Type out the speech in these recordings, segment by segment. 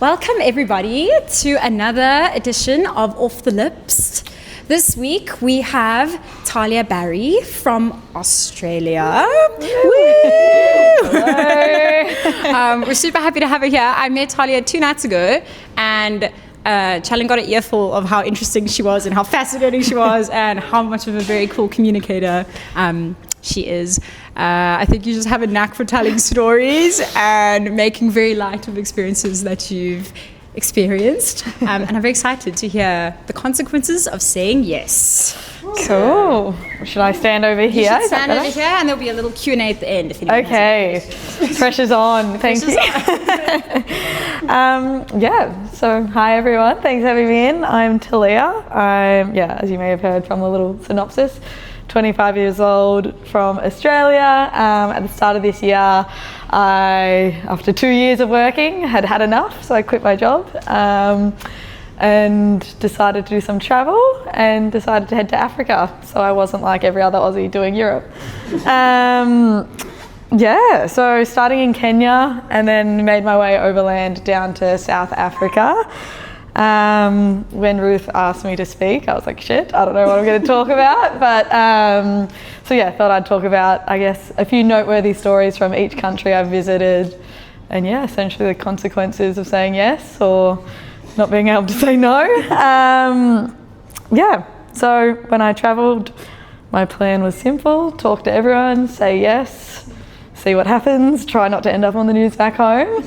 Welcome everybody to another edition of Off the Lips. This week we have Tahlia Barry from Australia. We're super happy to have her here. I met Tahlia 2 nights ago and Challen got an earful of how interesting she was and how fascinating she was and how much of a very cool communicator she is. I think you just have a knack for telling stories and making very light of experiences that you've experienced. And I'm very excited to hear the consequences of saying yes. Cool. Should I stand over here? You should stand over here and there'll be a little Q&A at the end. If anyone has pressure's on. Thank you. So hi everyone. Thanks for having me in. I'm Tahlia. I'm, as you may have heard from the little synopsis, 25 years old from Australia. At the start of this year, after 2 years of working, had enough, so I quit my job and decided to do some travel and decided to head to Africa. So I wasn't like every other Aussie doing Europe. So starting in Kenya and then made my way overland down to South Africa. When Ruth asked me to speak, I was like, shit, I don't know what I'm going to talk about. But thought I'd talk about, I guess, a few noteworthy stories from each country I've visited. And essentially the consequences of saying yes or not being able to say no. So when I travelled, my plan was simple: talk to everyone, say yes, see what happens, try not to end up on the news back home.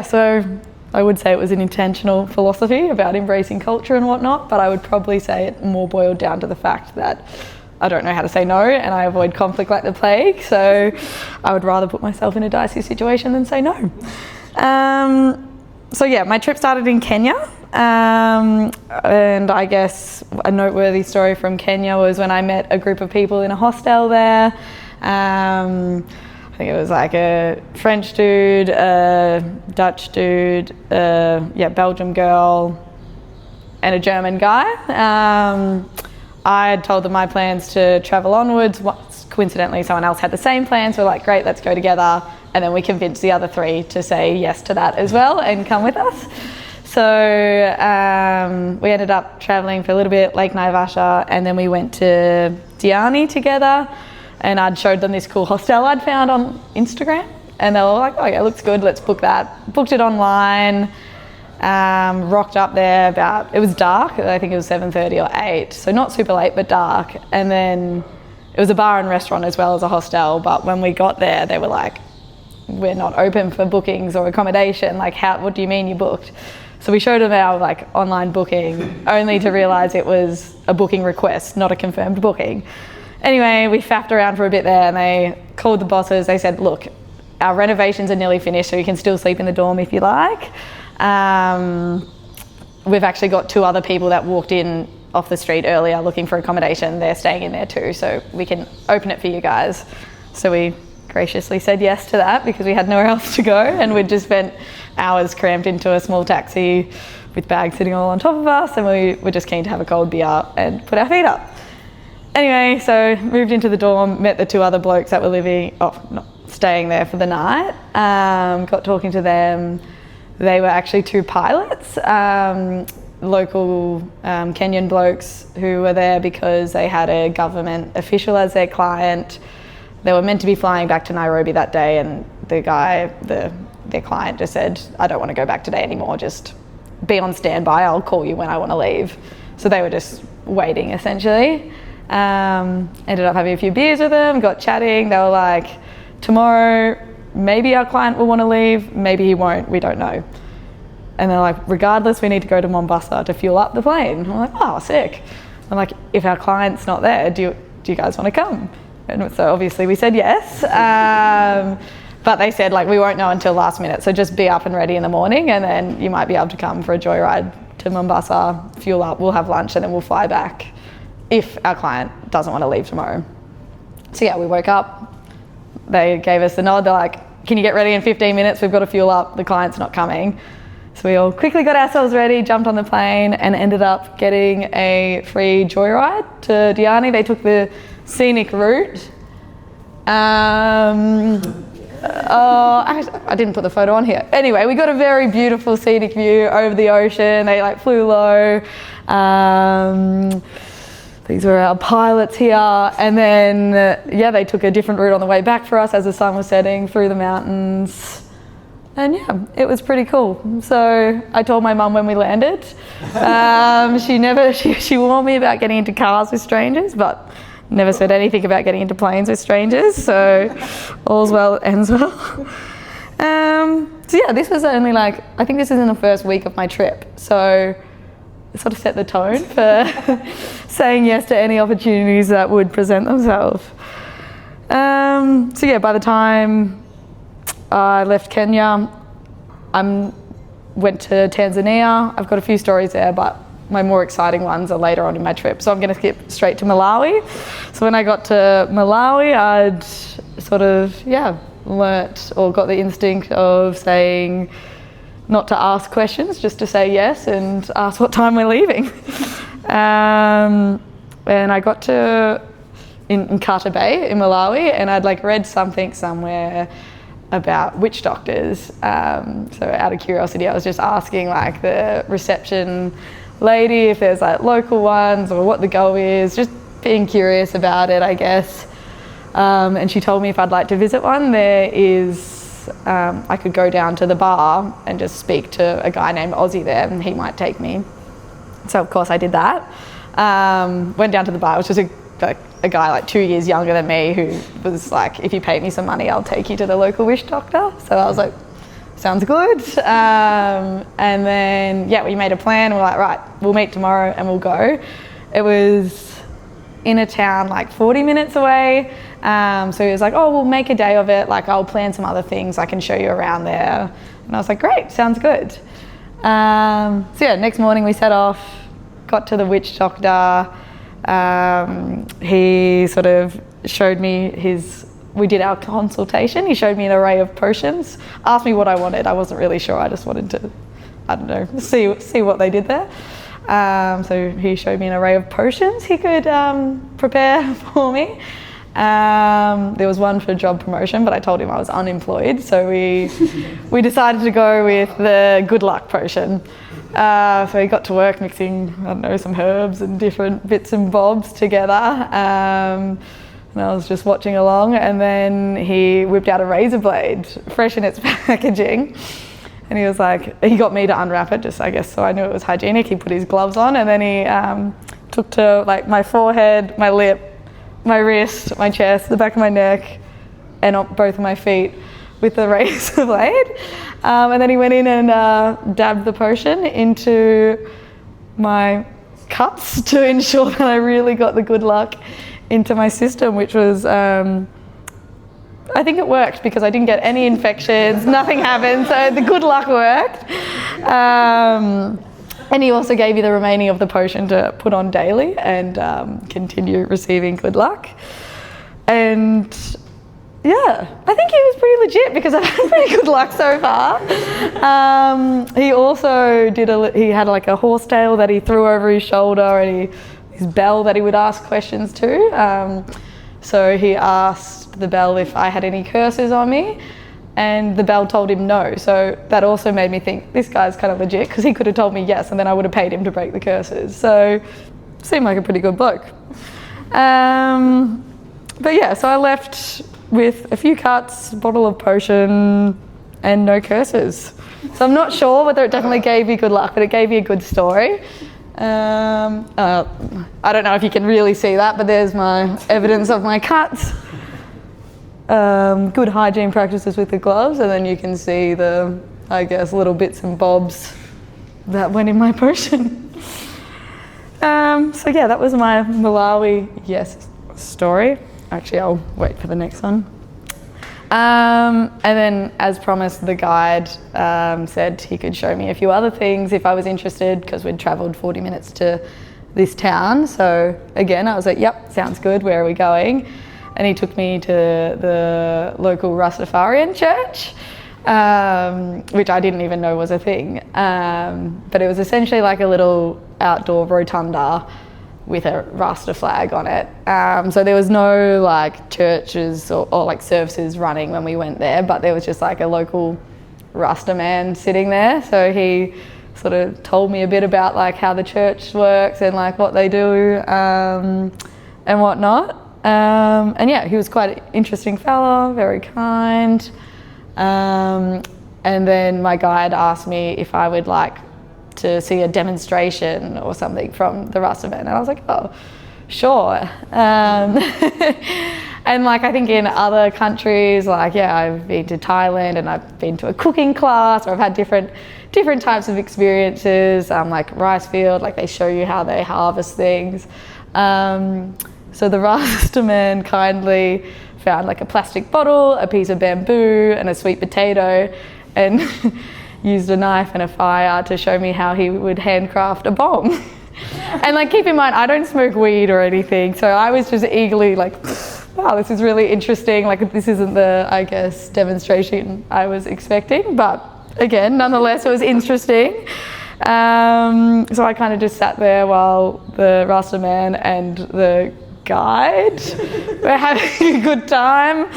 So I would say it was an intentional philosophy about embracing culture and whatnot, but I would probably say it more boiled down to the fact that I don't know how to say no and I avoid conflict like the plague, so I would rather put myself in a dicey situation than say no. My trip started in Kenya, and I guess a noteworthy story from Kenya was when I met a group of people in a hostel there. I think it was like a French dude, a Dutch dude, Belgium girl, and a German guy. I had told them my plans to travel onwards. Coincidentally, someone else had the same plans. We're like, great, let's go together. And then we convinced the other 3 to say yes to that as well and come with us. So we ended up traveling for a little bit, Lake Naivasha, and then we went to Diani together. And I'd showed them this cool hostel I'd found on Instagram. And they were like, oh yeah, looks good, let's book that. Booked it online, rocked up there it was dark, I think it was 7:30 or 8, so not super late, but dark. And then it was a bar and restaurant as well as a hostel, but when we got there, they were like, we're not open for bookings or accommodation, what do you mean you booked? So we showed them our online booking, only to realise it was a booking request, not a confirmed booking. Anyway, we faffed around for a bit there and they called the bosses. They said, look, our renovations are nearly finished, so you can still sleep in the dorm if you like. We've actually got 2 other people that walked in off the street earlier looking for accommodation. They're staying in there too, so we can open it for you guys. So we graciously said yes to that because we had nowhere else to go, and we'd just spent hours cramped into a small taxi with bags sitting all on top of us, and we were just keen to have a cold beer and put our feet up. Anyway, so moved into the dorm, met the 2 other blokes that were staying there for the night, got talking to them. They were actually 2 pilots, local Kenyan blokes who were there because they had a government official as their client. They were meant to be flying back to Nairobi that day, and the guy, their client, just said, I don't want to go back today anymore, just be on standby, I'll call you when I want to leave. So they were just waiting essentially. Ended up having a few beers with them, got chatting. They were like, tomorrow maybe our client will want to leave, maybe he won't, we don't know. And they're like, regardless, we need to go to Mombasa to fuel up the plane. I'm like, oh, sick. I'm like, if our client's not there, do you guys want to come? And so obviously we said yes, but they said we won't know until last minute, so just be up and ready in the morning and then you might be able to come for a joyride to Mombasa, fuel up, we'll have lunch and then we'll fly back if our client doesn't want to leave tomorrow. So we woke up, they gave us the nod, they're like, can you get ready in 15 minutes, we've got to fuel up, the client's not coming. So we all quickly got ourselves ready, jumped on the plane and ended up getting a free joyride to Diani. They took the scenic route. I didn't put the photo on here. Anyway, we got a very beautiful scenic view over the ocean. They like flew low. These were our pilots here. And then, they took a different route on the way back for us as the sun was setting through the mountains. And yeah, it was pretty cool. So I told my mum when we landed. She warned me about getting into cars with strangers, but never said anything about getting into planes with strangers. So all's well that ends well. So yeah, this was only I think this is in the first week of my trip. So it sort of set the tone for saying yes to any opportunities that would present themselves. So yeah, by the time I left Kenya, I went to Tanzania. I've got a few stories there, but my more exciting ones are later on in my trip. So I'm going to skip straight to Malawi. So when I got to Malawi, I'd sort of, learnt or got the instinct of saying not to ask questions, just to say yes and ask what time we're leaving. And I got to in Nkata Bay in Malawi, and I'd read something somewhere about witch doctors. So out of curiosity, I was just asking the reception lady if there's local ones or what the go is, just being curious about it, I guess. And she told me if I'd like to visit one, there is, I could go down to the bar and just speak to a guy named Ozzy there, and he might take me. So of course I did that. Went down to the bar, which was a guy 2 years younger than me who was if you pay me some money, I'll take you to the local witch doctor. So I was sounds good. And then, we made a plan. We're right, we'll meet tomorrow and we'll go. It was in a town 40 minutes away. So he was we'll make a day of it. I'll plan some other things. I can show you around there. And I was great, sounds good. So next morning we set off, got to the witch doctor. He sort of showed me we did our consultation. He showed me an array of potions, asked me what I wanted. I wasn't really sure. I just wanted to, see what they did there. So he showed me an array of potions he could prepare for me. There was one for job promotion, but I told him I was unemployed. So we decided to go with the good luck potion. So he got to work mixing, some herbs and different bits and bobs together. And I was just watching along, and then he whipped out a razor blade, fresh in its packaging. And he was he got me to unwrap it, just I guess so I knew it was hygienic. He put his gloves on, and then he took to my forehead, my lip, my wrist, my chest, the back of my neck, and on both of my feet with the razor blade. And then he went in and dabbed the potion into my cuts to ensure that I really got the good luck into my system, which was, I think it worked because I didn't get any infections, nothing happened, so the good luck worked. And he also gave me the remaining of the potion to put on daily and continue receiving good luck. And I think he was pretty legit because I've had pretty good luck so far. He also he had a horsetail that he threw over his shoulder, and his bell that he would ask questions to. So he asked the bell if I had any curses on me, and the bell told him no. So that also made me think this guy's kind of legit, because he could have told me yes and then I would have paid him to break the curses. So seemed like a pretty good bloke. But so I left with a few cuts, a bottle of potion, and no curses. So I'm not sure whether it definitely gave me good luck, but it gave me a good story. I don't know if you can really see that, but there's my evidence of my cuts. Good hygiene practices with the gloves, and then you can see the, little bits and bobs that went in my potion. That was my Malawi story. Actually, I'll wait for the next one. And then, as promised, the guide said he could show me a few other things if I was interested, because we'd travelled 40 minutes to this town. So again, I was yep, sounds good, where are we going? And he took me to the local Rastafarian church, which I didn't even know was a thing. But it was essentially a little outdoor rotunda with a Rasta flag on it. So there was no like churches or like services running when we went there, but there was just like a local Rasta man sitting there. So he sort of told me a bit about like how the church works and like what they do and whatnot. And yeah, he was quite an interesting fella, very kind. And then my guide asked me if I would like to see a demonstration or something from the Rasta man, and I was like, oh, sure. And like I think in other countries, like yeah, I've been to Thailand and I've been to a cooking class, or I've had different types of experiences, like rice field, like they show you how they harvest things. So the Rasta man kindly found like a plastic bottle, a piece of bamboo and a sweet potato, and used a knife and a fire to show me how he would handcraft a bomb. And like keep in mind, I don't smoke weed or anything, so I was just eagerly like, wow, this is really interesting. Like this isn't the, I guess, demonstration I was expecting, but again, nonetheless, it was interesting. So I kind of just sat there while the Rasta man and the guide were having a good time.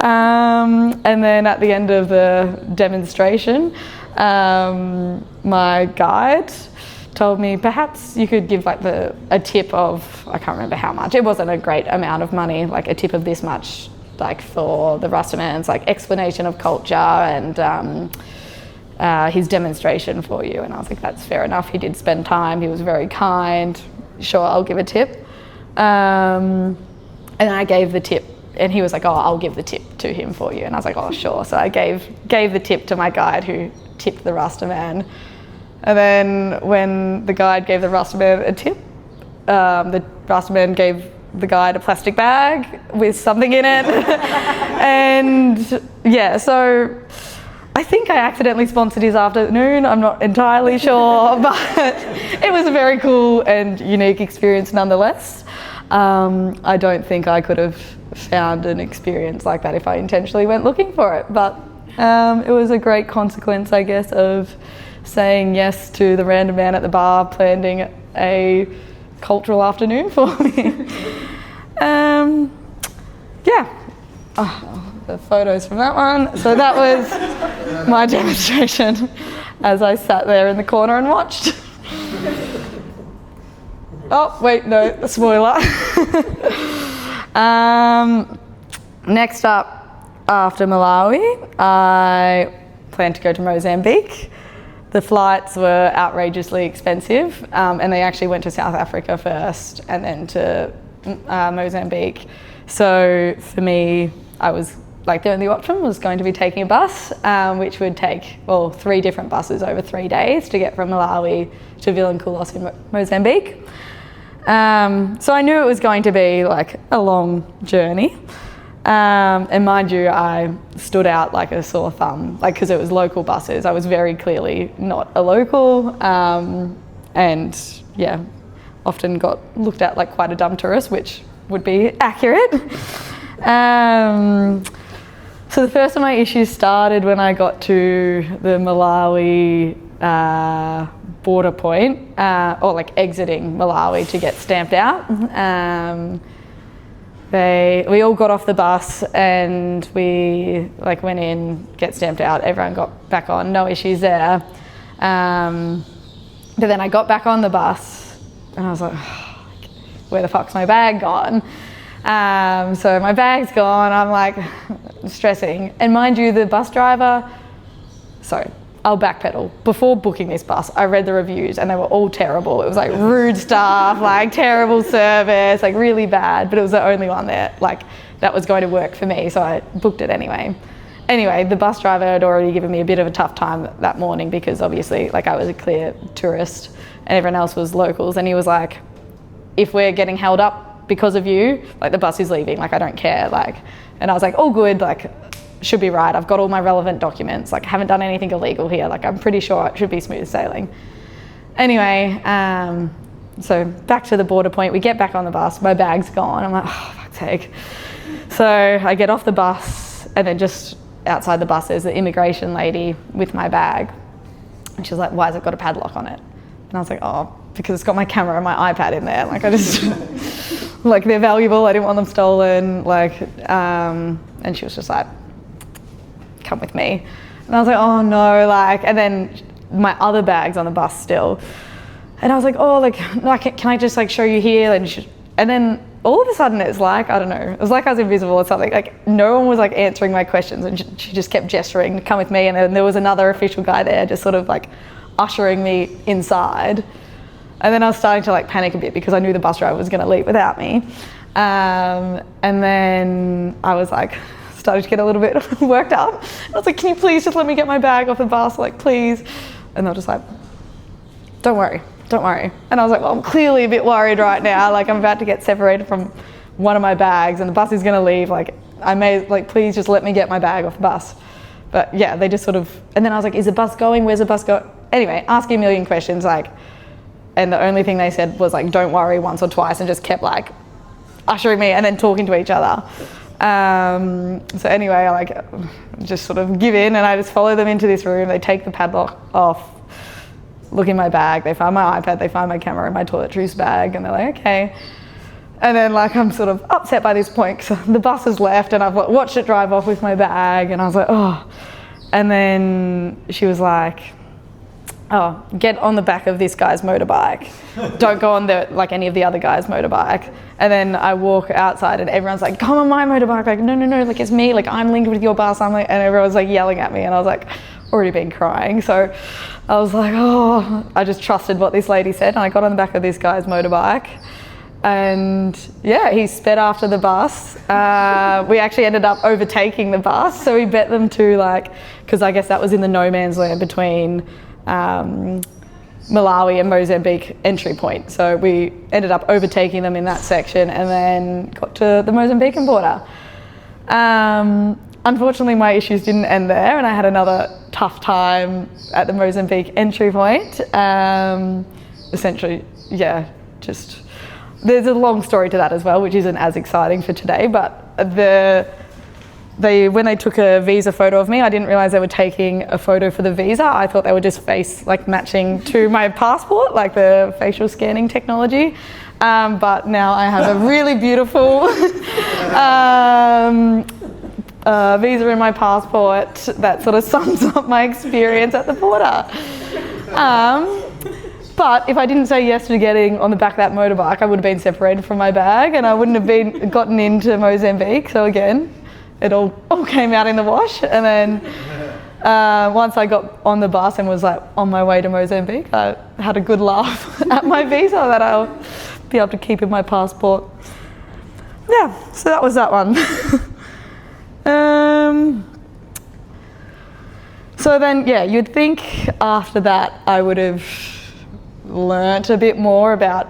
And then at the end of the demonstration, my guide told me perhaps you could give like a tip of, I can't remember how much, it wasn't a great amount of money, like a tip of this much, like for the Rasta man's like explanation of culture and his demonstration for you. And I was like, that's fair enough. He did spend time, he was very kind, sure, I'll give a tip. And I gave the tip, and he was like, oh, I'll give the tip to him for you. And I was like, oh, sure. So I gave the tip to my guide, who tipped the Rasta man. And then when the guide gave the Rasta man a tip, the Rasta man gave the guide a plastic bag with something in it. And yeah, so I think I accidentally sponsored his afternoon. I'm not entirely sure, but it was a very cool and unique experience nonetheless. I don't think I could have found an experience like that if I intentionally went looking for it, but it was a great consequence, I guess, of saying yes to the random man at the bar planning a cultural afternoon for me. Yeah. Oh, the photos from that one. So that was my demonstration as I sat there in the corner and watched. Oh, wait, no, spoiler. Next up, after Malawi, I planned to go to Mozambique. The flights were outrageously expensive, and they actually went to South Africa first and then to Mozambique. So for me, I was like, the only option was going to be taking a bus, which would take, well, 3 different buses over 3 days to get from Malawi to Vilanculos in Mozambique. So I knew it was going to be like a long journey. And mind you, I stood out like a sore thumb, like because it was local buses. I was very clearly not a local, and yeah, often got looked at like quite a dumb tourist, which would be accurate. So the first of my issues started when I got to the Malawi border point, or like exiting Malawi to get stamped out. We all got off the bus and we like went in, get stamped out, everyone got back on, no issues there. But then I got back on the bus and I was like, oh, where the fuck's my bag gone? So my bag's gone, I'm like stressing. And mind you, the bus driver, sorry, I'll backpedal. Before booking this bus, I read the reviews and they were all terrible. It was like rude staff, like terrible service, like really bad, but it was the only one there, like that was going to work for me, so I booked it anyway. Anyway, the bus driver had already given me a bit of a tough time that morning because obviously like I was a clear tourist and everyone else was locals, and he was like, if we're getting held up because of you, like the bus is leaving, like I don't care, like, and I was like, all good, like should be right, I've got all my relevant documents, like I haven't done anything illegal here, like I'm pretty sure it should be smooth sailing. Anyway, so back to the border point, we get back on the bus, my bag's gone, I'm like, oh fuck's sake. So I get off the bus and then just outside the bus there's the immigration lady with my bag and she's like, why has it got a padlock on it? And I was like, oh, because it's got my camera and my iPad in there. Like I just, like they're valuable. I didn't want them stolen. Like, and she was just like, come with me. And I was like, oh no, like, and then my other bag's on the bus still. And I was like, oh, like, can I just like show you here? And then all of a sudden it's like, I don't know, it was like I was invisible or something. Like no one was like answering my questions, and she just kept gesturing to come with me. And then there was another official guy there just sort of like ushering me inside. And then I was starting to like panic a bit because I knew the bus driver was going to leave without me. And then I was like, started to get a little bit worked up. I was like, can you please just let me get my bag off the bus? Like, please. And they were just like, don't worry. And I was like, well, I'm clearly a bit worried right now. Like, I'm about to get separated from one of my bags and the bus is going to leave. Like, please just let me get my bag off the bus. But yeah, they just sort of, and then I was like, is the bus going? Where's the bus going? Anyway, asking a million questions, like, and the only thing they said was like, don't worry, once or twice, and just kept like ushering me and then talking to each other. So anyway, I like just sort of give in and I just follow them into this room. They take the padlock off, look in my bag, they find my iPad, they find my camera and my toiletries bag, and they're like, okay. And then like I'm sort of upset by this point because the bus has left and I've watched it drive off with my bag, and I was like, oh. And then she was like, oh, get on the back of this guy's motorbike. Don't go on like any of the other guys' motorbike. And then I walk outside and everyone's like, come on my motorbike. Like, no, like it's me. Like I'm linked with your bus. I'm like, and everyone's like yelling at me, and I was like, already been crying. So I was like, oh, I just trusted what this lady said, and I got on the back of this guy's motorbike. And yeah, he sped after the bus. We actually ended up overtaking the bus. So we bet them to like, because I guess that was in the no man's land between Malawi and Mozambique entry point. So we ended up overtaking them in that section and then got to the Mozambican border. Unfortunately, my issues didn't end there, and I had another tough time at the Mozambique entry point. Essentially, yeah, just there's a long story to that as well, which isn't as exciting for today, but when they took a visa photo of me, I didn't realise they were taking a photo for the visa. I thought they were just face like matching to my passport, like the facial scanning technology. But now I have a really beautiful visa in my passport that sort of sums up my experience at the border. But if I didn't say yes to getting on the back of that motorbike, I would have been separated from my bag and I wouldn't have gotten into Mozambique. So again, it all came out in the wash. And then once I got on the bus and was like on my way to Mozambique, I had a good laugh at my visa that I'll be able to keep in my passport. Yeah, so that was that one. So then, yeah, you'd think after that I would have learnt a bit more about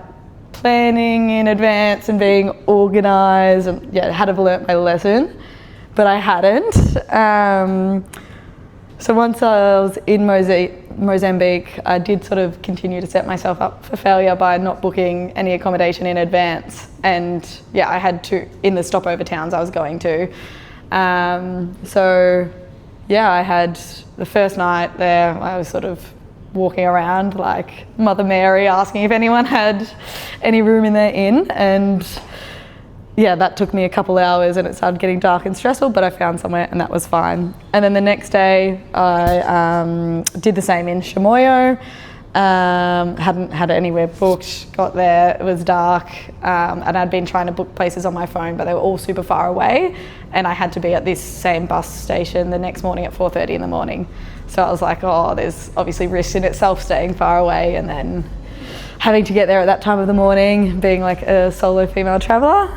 planning in advance and being organised, and yeah, had to have learnt my lesson, but I hadn't. So once I was in Mozambique, I did sort of continue to set myself up for failure by not booking any accommodation in advance, and yeah, I had to in the stopover towns I was going to. So yeah, I had the first night there, I was sort of walking around like Mother Mary asking if anyone had any room in their inn, and yeah, that took me a couple hours and it started getting dark and stressful, but I found somewhere and that was fine. And then the next day I did the same in Chimoio. Hadn't had anywhere booked, got there, it was dark, and I'd been trying to book places on my phone, but they were all super far away, and I had to be at this same bus station the next morning at 4:30 in the morning. So I was like, oh, there's obviously risk in itself staying far away and then having to get there at that time of the morning, being like a solo female traveller.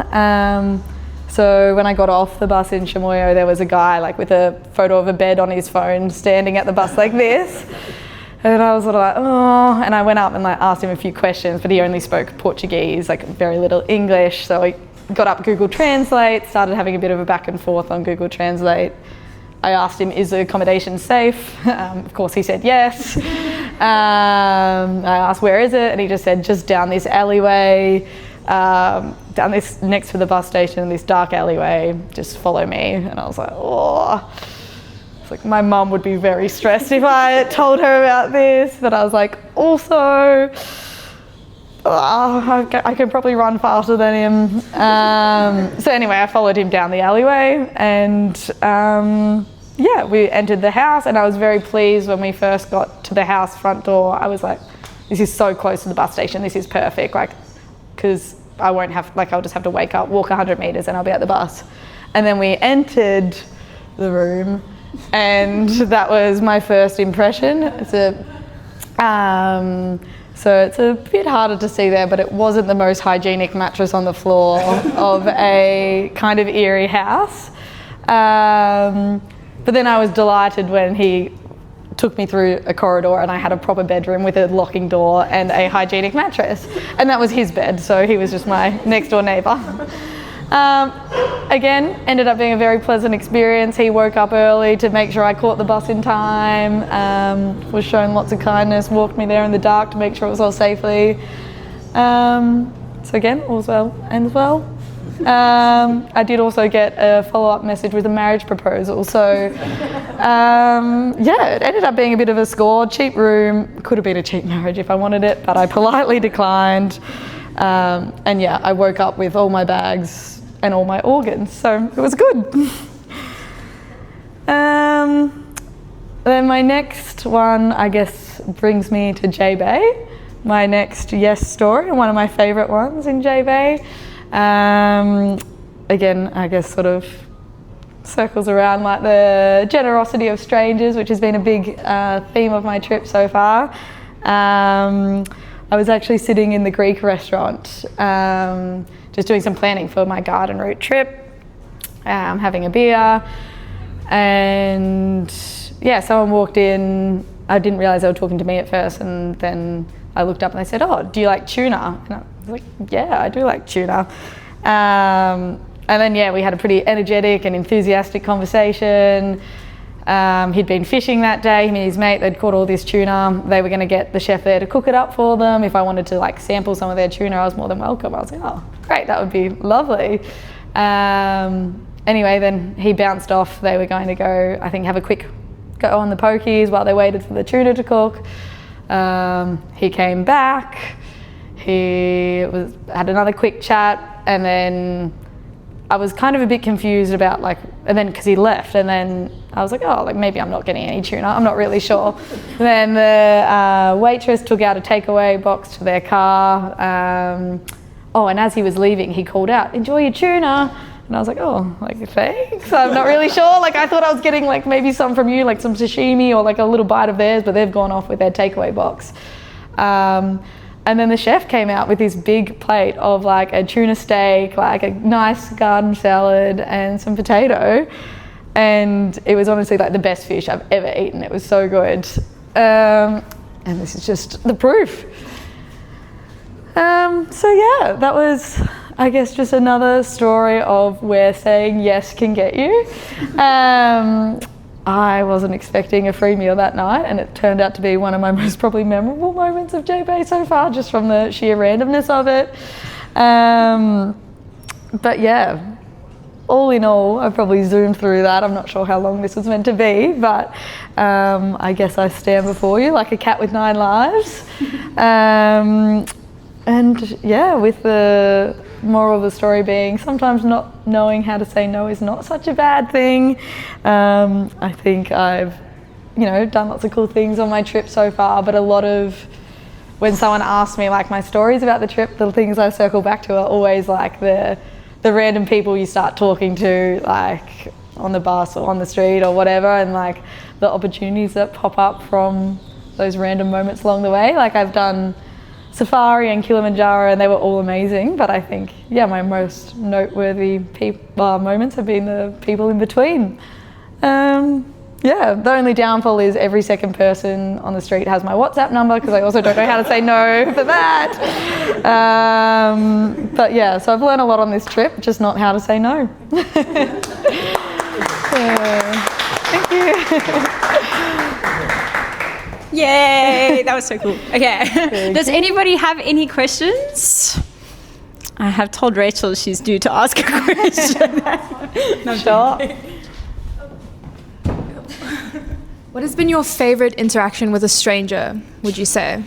So when I got off the bus in Chimoio, there was a guy like with a photo of a bed on his phone standing at the bus like this. And I was sort of like, oh, and I went up and like asked him a few questions, but he only spoke Portuguese, like very little English. So I got up Google Translate, started having a bit of a back and forth on Google Translate. I asked him, is the accommodation safe? Of course he said yes. I asked, where is it? And he just said, just down this alleyway, down this next to the bus station, this dark alleyway, just follow me. And I was like, oh. was like, my mum would be very stressed if I told her about this, but I was like, also, I can probably run faster than him. So anyway, I followed him down the alleyway, and yeah, we entered the house, and I was very pleased when we first got to the house front door. I was like, this is so close to the bus station, this is perfect, like, because I won't have, like, I'll just have to wake up, walk 100 metres and I'll be at the bus. And then we entered the room, and that was my first impression. So it's a bit harder to see there, but it wasn't the most hygienic mattress on the floor of a kind of eerie house. But then I was delighted when he took me through a corridor and I had a proper bedroom with a locking door and a hygienic mattress. And that was his bed, so he was just my next door neighbour. Again, ended up being a very pleasant experience. He woke up early to make sure I caught the bus in time, was shown lots of kindness, walked me there in the dark to make sure it was all safely. So again, all's well ends well. I did also get a follow-up message with a marriage proposal. So yeah, it ended up being a bit of a score. Cheap room, could have been a cheap marriage if I wanted it, but I politely declined. And yeah, I woke up with all my bags and all my organs, so it was good. Then my next one, I guess, brings me to J-Bay. My next yes story, one of my favourite ones in J-Bay. Again, I guess sort of circles around like the generosity of strangers, which has been a big theme of my trip so far. I was actually sitting in the Greek restaurant, just doing some planning for my garden route trip, having a beer, and yeah, someone walked in. I didn't realise they were talking to me at first, and then I looked up and they said, "Oh, do you like tuna?" And I was like, "Yeah, I do like tuna." And then yeah, we had a pretty energetic and enthusiastic conversation. He'd been fishing that day, him and his mate, they'd caught all this tuna. They were going to get the chef there to cook it up for them. If I wanted to like sample some of their tuna, I was more than welcome. I was like, oh, great, that would be lovely. Anyway, then he bounced off. They were going to go, I think, have a quick go on the pokies while they waited for the tuna to cook. He came back, had another quick chat, and then I was kind of a bit confused about like, and then because he left, and then I was like, oh, like maybe I'm not getting any tuna, I'm not really sure. Then the waitress took out a takeaway box to their car. Oh, and as he was leaving, he called out, "Enjoy your tuna." And I was like, oh, like thanks. I'm not really sure. Like I thought I was getting like maybe some from you, like some sashimi or like a little bite of theirs, but they've gone off with their takeaway box. And then the chef came out with this big plate of like a tuna steak, like a nice garden salad and some potato. And it was honestly like the best fish I've ever eaten. It was so good. And this is just the proof. So yeah, that was, I guess, just another story of where saying yes can get you. I wasn't expecting a free meal that night, and it turned out to be one of my most probably memorable moments of J-Bay so far, just from the sheer randomness of it. But yeah, all in all, I probably zoomed through that. I'm not sure how long this was meant to be, but I guess I stand before you like a cat with 9 lives. And yeah, with the moral of the story being sometimes not knowing how to say no is not such a bad thing. I think I've, done lots of cool things on my trip so far, but a lot of, when someone asks me like my stories about the trip, the things I circle back to are always like the random people you start talking to, like on the bus or on the street or whatever, and like the opportunities that pop up from those random moments along the way. Like I've done Safari and Kilimanjaro, and they were all amazing, but I think, yeah, my most noteworthy moments have been the people in between. Yeah, the only downfall is every second person on the street has my WhatsApp number, because I also don't know how to say no for that. But yeah, so I've learned a lot on this trip, just not how to say no. Thank you. Yay, that was so cool. Okay, does anybody have any questions? I have told Rachel she's due to ask a question. No, sure. What has been your favourite interaction with a stranger, would you say?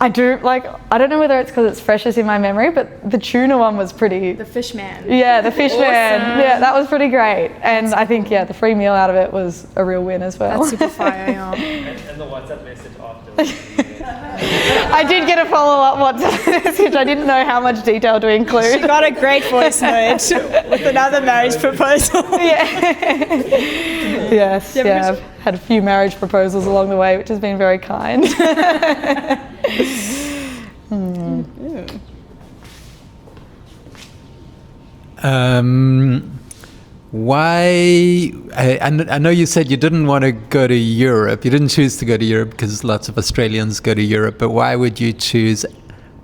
I don't know whether it's because it's freshest in my memory, but the tuna one was pretty... The fish man. Yeah, the fish man. Awesome. Yeah, that was pretty great. And I think, the free meal out of it was a real win as well. That's super fire, yeah. And the WhatsApp message afterwards. I did get a follow-up WhatsApp message. I didn't know how much detail to include. She got a great voice note with another marriage proposal. Yes, I've had a few marriage proposals along the way, which has been very kind. Why? I know you said you didn't want to go to Europe. You didn't choose to go to Europe because lots of Australians go to Europe. But why would you choose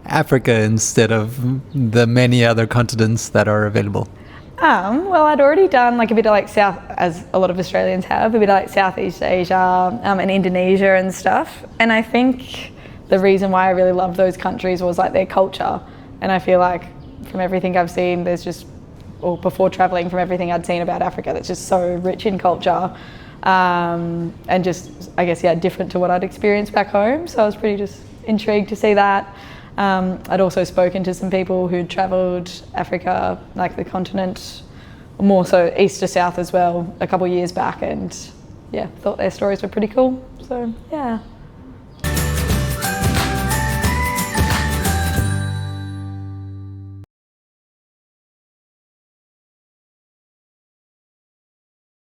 Africa instead of the many other continents that are available? Well, I'd already done a bit of South, as a lot of Australians have, a bit of Southeast Asia and Indonesia and stuff. And I think the reason why I really loved those countries was their culture. And I feel like from everything I've seen, before travelling, from everything I'd seen about Africa, that's just so rich in culture. And just, I guess, different to what I'd experienced back home. So I was pretty just intrigued to see that. I'd also spoken to some people who'd travelled Africa, the continent, more so east to south as well, a couple of years back, and thought their stories were pretty cool. So